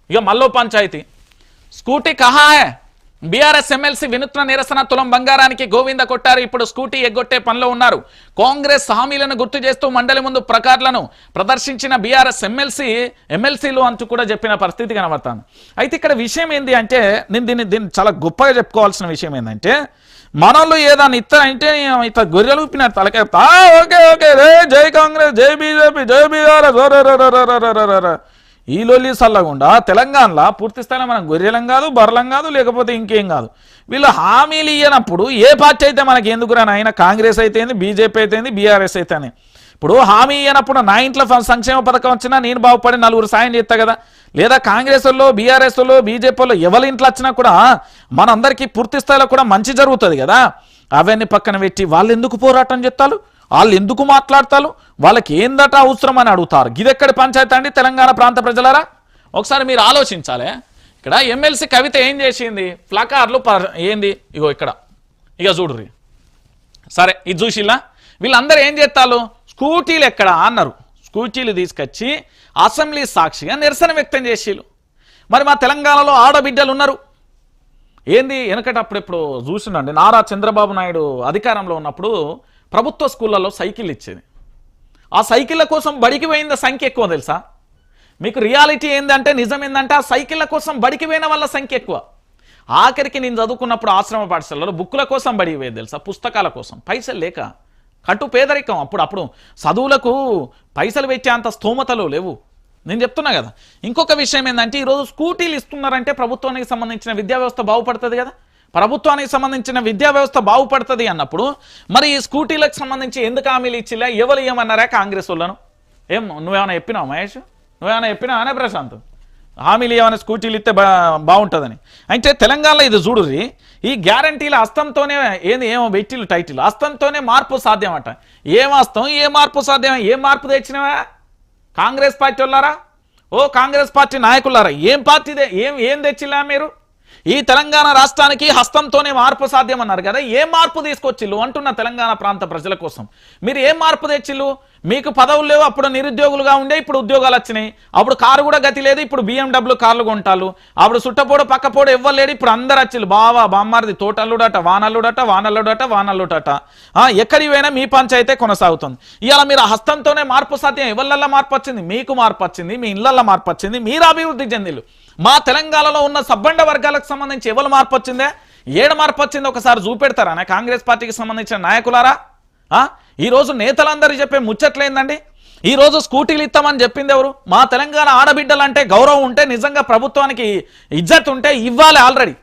ఇక మల్లో పంచాయతీ స్కూటీ కహా హై బీఆర్ఎస్ ఎమ్మెల్సీ వినూత్న నిరసన తులం బంగారానికి గోవింద కొట్టారు. ఇప్పుడు స్కూటీ ఎగ్గొట్టే పనిలో ఉన్నారు. కాంగ్రెస్ హామీలను గుర్తు చేస్తూ మండలి ముందు ప్రకార్లను ప్రదర్శించిన బీఆర్ఎస్ ఎమ్మెల్సీలు అంటూ కూడా చెప్పిన పరిస్థితి కనబడుతుంది. అయితే ఇక్కడ విషయం ఏంటి అంటే నేను దీన్ని చాలా గొప్పగా చెప్పుకోవాల్సిన విషయం ఏంటంటే మనోళ్ళు ఏదాన్ని అంటే ఇత గొర్రెలు ఊపినారు తలకే ఓకే ఓకే రే జై కాంగ్రెస్ జై బీజేపీ జై బీఆర్ఎస్ ఈ లొల్లి సల్లగుండా తెలంగాణలో పూర్తి స్థాయిలో మనం గొర్రెలం కాదు బర్రెలం కాదు లేకపోతే ఇంకేం కాదు. వీళ్ళు హామీలు ఇయ్యనప్పుడు ఏ పార్టీ అయితే మనకి ఎందుకు రాని అయినా కాంగ్రెస్ అయితేంది బీజేపీ అయితేంది బీఆర్ఎస్ అయితేనే. ఇప్పుడు హామీ ఇయ్యనప్పుడు నా ఇంట్లో సంక్షేమ పథకం వచ్చినా నేను బాగుపడి నలుగురు సాయం చేస్తా కదా. లేదా కాంగ్రెస్ వాళ్ళు బీఆర్ఎస్ వాళ్ళు బీజేపీ వాళ్ళు ఎవరి ఇంట్లో వచ్చినా కూడా మనందరికీ పూర్తి స్థాయిలో కూడా మంచి జరుగుతుంది కదా. అవన్నీ పక్కన పెట్టి వాళ్ళు ఎందుకు పోరాటం చేస్తారు, వాళ్ళు ఎందుకు మాట్లాడతారు, వాళ్ళకి ఏందట అవసరం అని అడుగుతారు. గిదెక్కడి పంచాయతీ అండి తెలంగాణ ప్రాంత ప్రజలారా? ఒకసారి మీరు ఆలోచించాలి. ఇక్కడ ఎమ్మెల్సీ కవిత ఏం చేసింది, ప్లకార్లు ఏంది ఇగో ఇక్కడ ఇక చూడుర్రి. సరే ఇది చూసిల్లా వీళ్ళందరూ ఏం చేస్తారు, స్కూటీలు ఎక్కడ అన్నారు. స్కూటీలు తీసుకొచ్చి అసెంబ్లీ సాక్షిగా నిరసన వ్యక్తం చేసిళ్ళు. మరి మా తెలంగాణలో ఆడబిడ్డలు ఉన్నారు. ఏంది వెనకట అప్పుడెప్పుడు చూసిండండి నారా చంద్రబాబు నాయుడు అధికారంలో ఉన్నప్పుడు ప్రభుత్వ స్కూళ్ళల్లో సైకిల్ ఇచ్చేది. ఆ సైకిళ్ళ కోసం బడికి పోయిన సంఖ్య ఎక్కువ తెలుసా మీకు? రియాలిటీ ఏంటంటే నిజం ఏంటంటే ఆ సైకిళ్ళ కోసం బడికి పోయిన వాళ్ళ సంఖ్య ఎక్కువ. ఆఖరికి నేను చదువుకున్నప్పుడు ఆశ్రమ పాఠశాలలో బుక్కుల కోసం బడికి పోయేది తెలుసా, పుస్తకాల కోసం. పైసలు లేక కట్టు పేదరికం. అప్పుడు చదువులకు పైసలు పెట్టే అంత స్తోమతలు లేవు. నేను చెప్తున్నా కదా. ఇంకొక విషయం ఏంటంటే ఈరోజు స్కూటీలు ఇస్తున్నారంటే ప్రభుత్వానికి సంబంధించిన విద్యా వ్యవస్థ బాగుపడుతుంది కదా. ప్రభుత్వానికి సంబంధించిన విద్యా వ్యవస్థ బాగుపడుతుంది అన్నప్పుడు మరి ఈ స్కూటీలకు సంబంధించి ఎందుకు హామీలు ఇచ్చిలా, ఎవరు ఏమన్నారా కాంగ్రెస్ వాళ్ళను? ఏం నువ్వేమైనా చెప్పినావు మహేష్, నువ్వేమైనా చెప్పినావు అనే ప్రశాంత్? హామీలు ఏమైనా స్కూటీలు ఇస్తే బాగుంటుందని. అంటే తెలంగాణలో ఇది చూడుర్రి, ఈ గ్యారంటీల హస్తంతోనే ఏమో పెట్టిలు టైటిల్, హస్తంతోనే మార్పు సాధ్యం అట. ఏం హస్తం, ఏ మార్పు సాధ్యం? ఏం మార్పు తెచ్చినవా కాంగ్రెస్ పార్టీ వాళ్ళారా? ఓ కాంగ్రెస్ పార్టీ నాయకులారా, ఏం పార్టీదే ఏం తెచ్చిలా మీరు? ఈ తెలంగాణ రాష్ట్రానికి హస్తంతోనే మార్పు సాధ్యం అన్నారు కదా. ఏం మార్పు తీసుకొచ్చిల్లు అంటున్న తెలంగాణ ప్రాంత ప్రజల కోసం మీరు ఏం మార్పు తెచ్చిల్లు? మీకు పదవులు లేవు, అప్పుడు నిరుద్యోగులుగా ఉండే, ఇప్పుడు ఉద్యోగాలు వచ్చినాయి. అప్పుడు కారు కూడా గతి లేదు, ఇప్పుడు BMW కార్లు కొంటారు. అప్పుడు సుట్టపోడు పక్కపోడు ఎవ్వరు లేడు, ఇప్పుడు అందరు వచ్చిల్లు. బావా బామ్మారిది తోటల్లుడట వానల్లుడట. ఎక్కడికి పోయినా మీ పంచాయితే కొనసాగుతుంది. ఇవాళ మీరు హస్తంతోనే మార్పు సాధ్యం. ఎవరిళ్ళల్లో మార్పు వచ్చింది? మీకు మార్పు వచ్చింది, మీ ఇళ్లలో మార్పు వచ్చింది, మీరు అభివృద్ధి చెందిల్లు. మా తెలంగాణలో ఉన్న సబ్బండ వర్గాలకు సంబంధించి ఎవరు మార్పు వచ్చిందే, ఏడ మార్పు వచ్చిందో ఒకసారి చూపెడతారా కాంగ్రెస్ పార్టీకి సంబంధించిన నాయకులారా? ఈరోజు నేతలందరూ చెప్పే ముచ్చట్లేందండి? ఈరోజు స్కూటీలు ఇస్తామని చెప్పింది ఎవరు? మా తెలంగాణ ఆడబిడ్డలు అంటే గౌరవం ఉంటే, నిజంగా ప్రభుత్వానికి ఇజ్జత్ ఉంటే ఇవ్వాలి ఆల్రెడీ.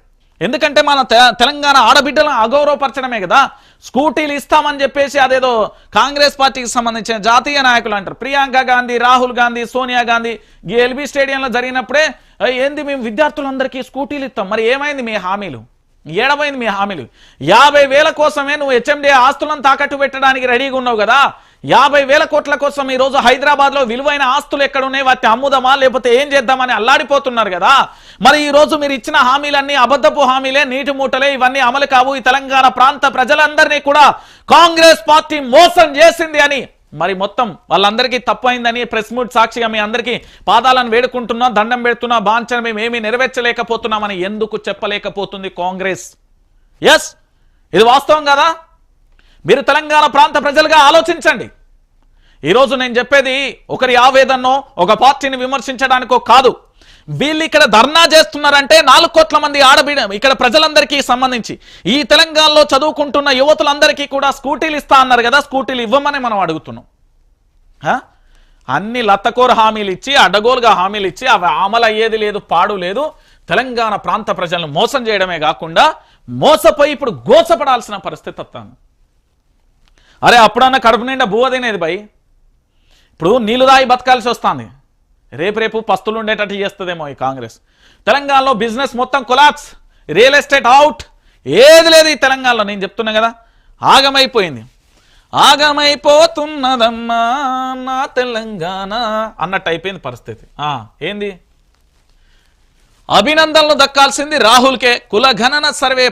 ఎందుకంటే మన తెలంగాణ ఆడబిడ్డలను అగౌరవపరచడమే కదా. స్కూటీలు ఇస్తామని చెప్పేసి అదేదో కాంగ్రెస్ పార్టీకి సంబంధించిన జాతీయ నాయకులు అంటారు. ప్రియాంక గాంధీ, రాహుల్ గాంధీ, సోనియా గాంధీ ఎల్బీ స్టేడియంలో జరిగినప్పుడే ఏంది మేము విద్యార్థులందరికీ స్కూటీలు ఇస్తాం. మరి ఏమైంది మీ హామీలు? ఏడమైంది మీ హామీలు? 50,000 కోసమే నువ్వు HMDA ఆస్తులను తాకట్టు పెట్టడానికి రెడీగా ఉన్నావు కదా. 50,000 కోట్ల కోసం ఈరోజు హైదరాబాద్లో విలువైన ఆస్తులు ఎక్కడున్నాయి, వాటిని అమ్ముదామా లేకపోతే ఏం చేద్దామని అల్లాడిపోతున్నారు కదా. మరి ఈరోజు మీరు ఇచ్చిన హామీలన్నీ అబద్ధపు హామీలే, నీటి మూటలే, ఇవన్నీ అమలు కావు. ఈ తెలంగాణ ప్రాంత ప్రజలందరినీ కూడా కాంగ్రెస్ పార్టీ మోసం చేసింది అని మరి మొత్తం వాళ్ళందరికీ తప్పైందని ప్రెస్ మీట్ సాక్షిగా మీ అందరికీ పాదాలను వేడుకుంటున్నా, దండం పెడుతున్నా. బాంఛన మేము ఏమీ నెరవేర్చలేకపోతున్నామని ఎందుకు చెప్పలేకపోతుంది కాంగ్రెస్? ఎస్, ఇది వాస్తవం కదా. మీరు తెలంగాణ ప్రాంత ప్రజలుగా ఆలోచించండి. ఈరోజు నేను చెప్పేది ఒకరి ఆవేదనో ఒక పార్టీని విమర్శించడానికో కాదు. వీళ్ళు ఇక్కడ ధర్నా చేస్తున్నారంటే 4 కోట్ల మంది ఆడబిడ్డ ఇక్కడ ప్రజలందరికీ సంబంధించి ఈ తెలంగాణలో చదువుకుంటున్న యువతులందరికీ కూడా స్కూటీలు ఇస్తా అన్నారు కదా. స్కూటీలు ఇవ్వమని మనం అడుగుతున్నాం. అన్ని లత్తకోర హామీలు ఇచ్చి, అడ్డగోలుగా హామీలు ఇచ్చి అవి అమలు అయ్యేది లేదు, పాడు లేదు. తెలంగాణ ప్రాంత ప్రజలను మోసం చేయడమే కాకుండా మోసపోయి ఇప్పుడు గోసపడాల్సిన పరిస్థితి వస్తాను. అరే అప్పుడన్నా కడుపు నిండా బువ్వ తినేది భయ్, ఇప్పుడు నీళ్ళు దాగి బతకాల్సి వస్తుంది. రేపు పస్తులు ఉండేటట్టు చేస్తుందేమో ఈ కాంగ్రెస్. తెలంగాణలో బిజినెస్ మొత్తం కొలాప్స్, రియల్ ఎస్టేట్ అవుట్, ఏది లేదు ఈ తెలంగాణలో. నేను చెప్తున్నా కదా, ఆగమైపోయింది. ఆగమైపోతున్నదమ్మా నా తెలంగాణ అన్నట్టు అయిపోయింది పరిస్థితి. ఏంది అభినందనలు దక్కాల్సింది రాహుల్కే. కులగణన సర్వే